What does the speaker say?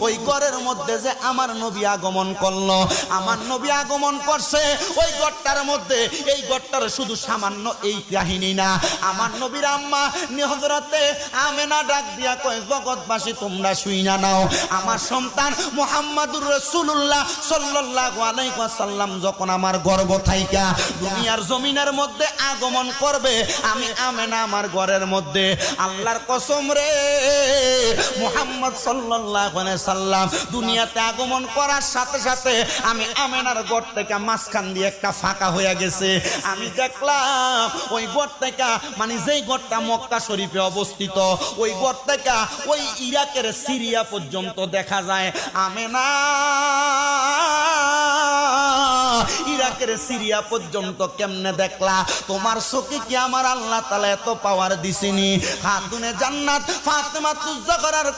ওই ঘরের মধ্যে যে আমার নবী আগমন করলো, আমার নবী আগমন করছে ওই ঘরটার মধ্যে। এই ঘরটার শুধু সামান্য এই কাহিনী না, আমার নবীর আম্মা হযরতে আমেনা ডাক দিয়া কয়, জগৎবাসী তোমরা শুইনা নাও, আমার সন্তান মুহাম্মাদুর রাসূলুল্লাহ সাল্লাল্লাহু আলাইহি ওয়াসাল্লাম যখন আমার গর্ভ থাইকা দুনিয়ার জমিনের মধ্যে আগমন করবে, আমি আমেনা আমার ঘরের মধ্যে, আল্লাহর কসম রে, মুহাম্মদ সাল্লাল্লাহু আলাইহি সাল্লাম দুনিয়াতে আগমন করার সাথে সাথে আমি আমেনার ঘর থেকে মাঝখান দিয়ে একটা ফাঁকা হয়ে গেছে। আমি দেখলাম ওই ঘর থেকে, মানে যেই ঘরটা মক্কা শরীফে অবস্থিত, ওই ঘর থেকে ওই ইরাকের সিরিয়া পর্যন্ত দেখা যায়। আমেনা ইরাকের সিরিয়া পর্যন্ত কেমনে দেখলা? তোমার চোখে কি আমার আল্লাহ তাআলা এত পাওয়ার দিছেনি? খাতুনে জান্নাত ফাতেমাতুজ জাহরার